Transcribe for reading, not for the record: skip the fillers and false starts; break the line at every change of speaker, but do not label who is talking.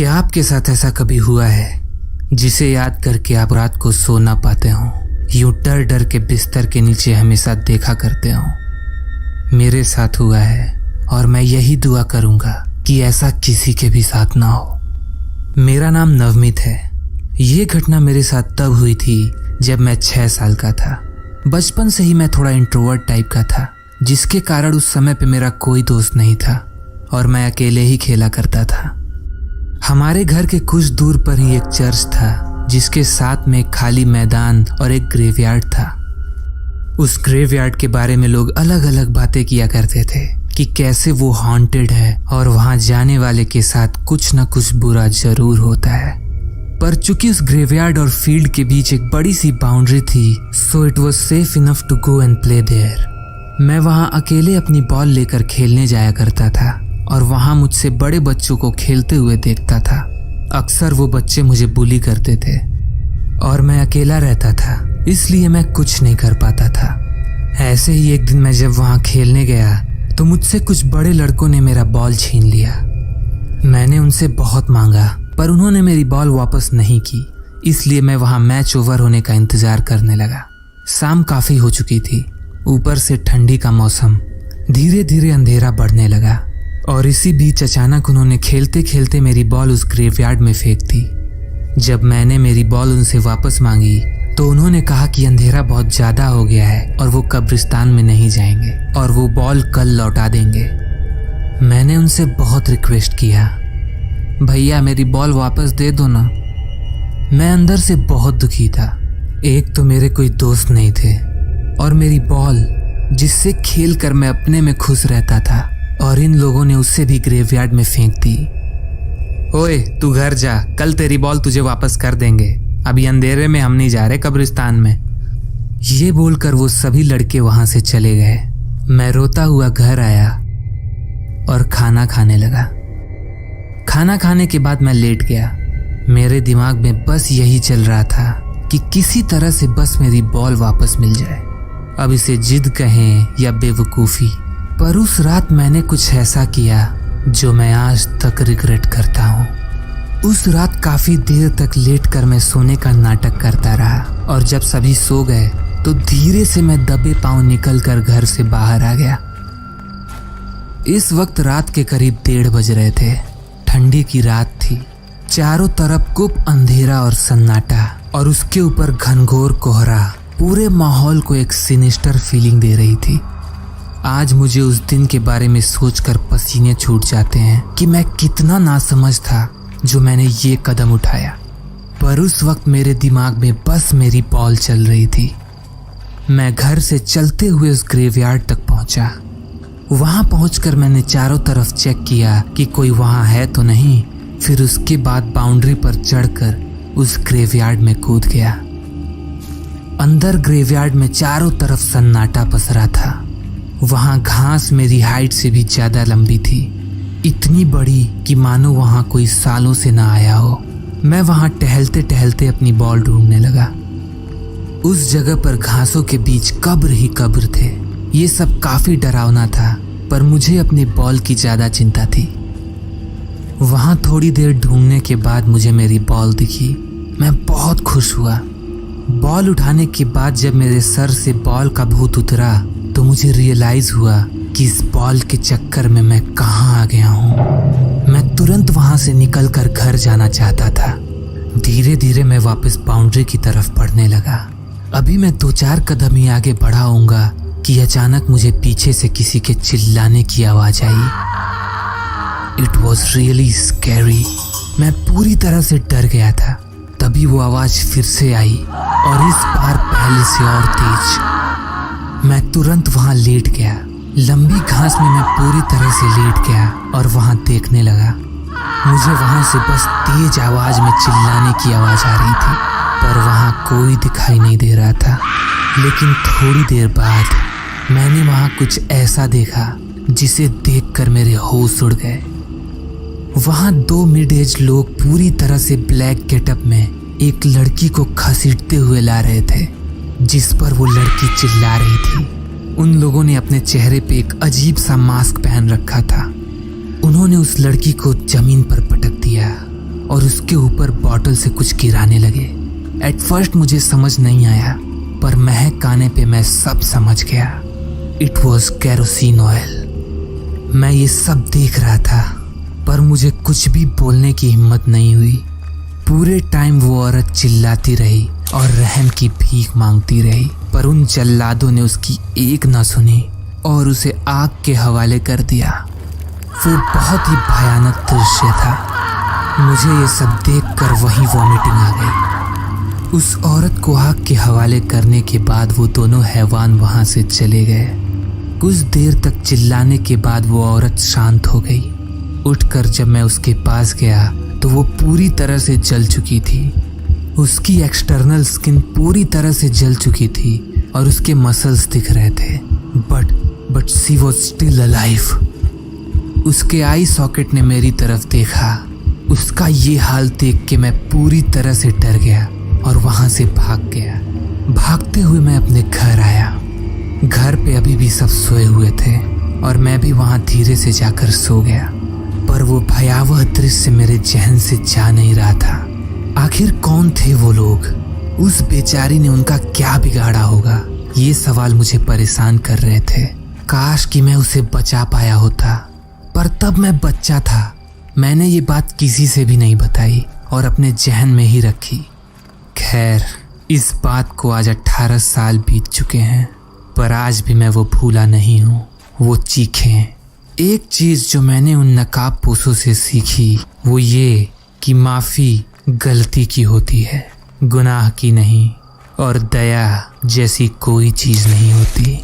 क्या आपके साथ ऐसा कभी हुआ है जिसे याद करके आप रात को सो ना पाते हो, यूं डर डर के बिस्तर के नीचे हमेशा देखा करते हो? मेरे साथ हुआ है और मैं यही दुआ करूंगा कि ऐसा किसी के भी साथ ना हो। मेरा नाम नवमीत है। ये घटना मेरे साथ तब हुई थी जब मैं 6 साल का था। बचपन से ही मैं थोड़ा इंट्रोवर्ट टाइप का था, जिसके कारण उस समय पे मेरा कोई दोस्त नहीं था और मैं अकेले ही खेला करता था। हमारे घर के कुछ दूर पर ही एक चर्च था, जिसके साथ में एक खाली मैदान और एक ग्रेवयार्ड था। उस ग्रेवयार्ड के बारे में लोग अलग अलग बातें किया करते थे कि कैसे वो हॉन्टेड है और वहां जाने वाले के साथ कुछ न कुछ बुरा जरूर होता है। पर चूंकि उस ग्रेवयार्ड और फील्ड के बीच एक बड़ी सी बाउंड्री थी, so it was safe enough to go and play there. मैं वहां अकेले अपनी बॉल लेकर खेलने जाया करता था और वहां मुझसे बड़े बच्चों को खेलते हुए देखता था। अक्सर वो बच्चे मुझे बुली करते थे और मैं अकेला रहता था, इसलिए मैं कुछ नहीं कर पाता था। ऐसे ही एक दिन मैं जब वहां खेलने गया तो मुझसे कुछ बड़े लड़कों ने मेरा बॉल छीन लिया। मैंने उनसे बहुत मांगा पर उन्होंने मेरी बॉल वापस नहीं की, इसलिए मैं वहां मैच ओवर होने का इंतजार करने लगा। शाम काफी हो चुकी थी, ऊपर से ठंडी का मौसम, धीरे धीरे अंधेरा बढ़ने लगा और इसी बीच अचानक उन्होंने खेलते खेलते मेरी बॉल उस ग्रेवयार्ड में फेंक दी। जब मैंने मेरी बॉल उनसे वापस मांगी तो उन्होंने कहा कि अंधेरा बहुत ज्यादा हो गया है और वो कब्रिस्तान में नहीं जाएंगे और वो बॉल कल लौटा देंगे। मैंने उनसे बहुत रिक्वेस्ट किया, भैया मेरी बॉल वापस दे दो ना। मैं अंदर से बहुत दुखी था। एक तो मेरे कोई दोस्त नहीं थे और मेरी बॉल जिससे खेल कर मैं अपने में खुश रहता था, और इन लोगों ने उससे भी ग्रेवयार्ड में फेंक दी। ओए तू घर जा, कल तेरी बॉल तुझे वापस कर देंगे, अभी अंधेरे में हम नहीं जा रहे कब्रिस्तान में। ये बोलकर वो सभी लड़के वहां से चले गए। मैं रोता हुआ घर आया और खाना खाने लगा। खाना खाने के बाद मैं लेट गया। मेरे दिमाग में बस यही चल रहा था कि किसी तरह से बस मेरी बॉल वापस मिल जाए। अब इसे जिद कहें या बेवकूफ़ी, पर उस रात मैंने कुछ ऐसा किया जो मैं आज तक रिग्रेट करता हूँ। उस रात काफी देर तक लेटकर मैं सोने का नाटक करता रहा और जब सभी सो गए तो धीरे से मैं दबे पांव निकलकर घर से बाहर आ गया। इस वक्त रात के करीब 1:30 बज रहे थे। ठंडी की रात थी, चारों तरफ गुप अंधेरा और सन्नाटा और उसके ऊपर घनघोर कोहरा पूरे माहौल को एक सिनिस्टर फीलिंग दे रही थी। आज मुझे उस दिन के बारे में सोचकर पसीने छूट जाते हैं कि मैं कितना नासमझ था जो मैंने ये कदम उठाया। पर उस वक्त मेरे दिमाग में बस मेरी बॉल चल रही थी। मैं घर से चलते हुए उस ग्रेवयार्ड तक पहुंचा। वहां पहुंचकर मैंने चारों तरफ चेक किया कि कोई वहां है तो नहीं। फिर उसके बाद बाउंड्री पर चढ़कर उस ग्रेवयार्ड में कूद गया। अंदर ग्रेवयार्ड में चारों तरफ सन्नाटा पसरा था। वहां घास मेरी हाइट से भी ज्यादा लंबी थी, इतनी बड़ी कि मानो वहां कोई सालों से ना आया हो। मैं वहां टहलते टहलते अपनी बॉल ढूंढने लगा। उस जगह पर घासों के बीच कब्र ही कब्र थे। ये सब काफी डरावना था, पर मुझे अपनी बॉल की ज्यादा चिंता थी। वहां थोड़ी देर ढूंढने के बाद मुझे मेरी बॉल दिखी। मैं बहुत खुश हुआ। बॉल उठाने के बाद जब मेरे सर से बॉल का भूत उतरा तो मुझे रियलाइज हुआ कि इस बॉल के चक्कर में मैं कहाँ आ गया हूँ। मैं तुरंत वहां से निकलकर घर जाना चाहता था। धीरे धीरे मैं वापस बाउंड्री की तरफ बढ़ने लगा। अभी मैं 2-4 कदम ही आगे बढ़ाऊंगा कि अचानक मुझे पीछे से किसी के चिल्लाने की आवाज आई। It was really scary. मैं पूरी तरह से डर गया था। तभी वो आवाज फिर से आई और इस बार पहले से और तेज। मैं तुरंत वहां लेट गया। लंबी घास में मैं पूरी तरह से लेट गया और वहां देखने लगा। मुझे वहां से बस तेज आवाज में चिल्लाने की आवाज आ रही थी, पर वहां कोई दिखाई नहीं दे रहा था। लेकिन थोड़ी देर बाद मैंने वहां कुछ ऐसा देखा जिसे देखकर मेरे होश उड़ गए। वहां 2 मिड एज लोग पूरी तरह से ब्लैक गेटअप में एक लड़की को घसीटते हुए ला रहे थे, जिस पर वो लड़की चिल्ला रही थी। उन लोगों ने अपने चेहरे पे एक अजीब सा मास्क पहन रखा था। उन्होंने उस लड़की को जमीन पर पटक दिया और उसके ऊपर बॉटल से कुछ गिराने लगे। एट फर्स्ट मुझे समझ नहीं आया, पर महक आने पे मैं सब समझ गया। It was kerosene oil. मैं ये सब देख रहा था, पर मुझे कुछ भी बोलने की हिम्मत नहीं हुई। पूरे टाइम वो औरत चिल्लाती रही और रहम की भीख मांगती रही, पर उन जल्लादों ने उसकी एक न सुनी और उसे आग के हवाले कर दिया। वो बहुत ही भयानक दृश्य था। मुझे ये सब देखकर वहीं वॉमिटिंग आ गई। उस औरत को आग के हवाले करने के बाद वो दोनों हैवान वहां से चले गए। कुछ देर तक चिल्लाने के बाद वो औरत शांत हो गई। उठकर जब मैं उसके पास गया तो वो पूरी तरह से जल चुकी थी। उसकी एक्सटर्नल स्किन पूरी तरह से जल चुकी थी और उसके मसल्स दिख रहे थे, but she was still alive. उसके आई सॉकेट ने मेरी तरफ देखा। उसका ये हाल देख के मैं पूरी तरह से डर गया और वहां से भाग गया। भागते हुए मैं अपने घर आया। घर पे अभी भी सब सोए हुए थे और मैं भी वहां धीरे से जाकर सो गया, पर वो भयावह दृश्य मेरे जहन से जा नहीं रहा था। आखिर कौन थे वो लोग? उस बेचारी ने उनका क्या बिगाड़ा होगा? ये सवाल मुझे परेशान कर रहे थे। काश कि मैं उसे बचा पाया होता, पर तब मैं बच्चा था। मैंने ये बात किसी से भी नहीं बताई और अपने जहन में ही रखी। खैर, इस बात को आज 18 साल बीत चुके हैं, पर आज भी मैं वो भूला नहीं हूँ। वो चीखें। एक चीज जो मैंने उन नकाब पोशों से सीखी वो ये कि माफी गलती की होती है, गुनाह की नहीं, और दया जैसी कोई चीज नहीं होती।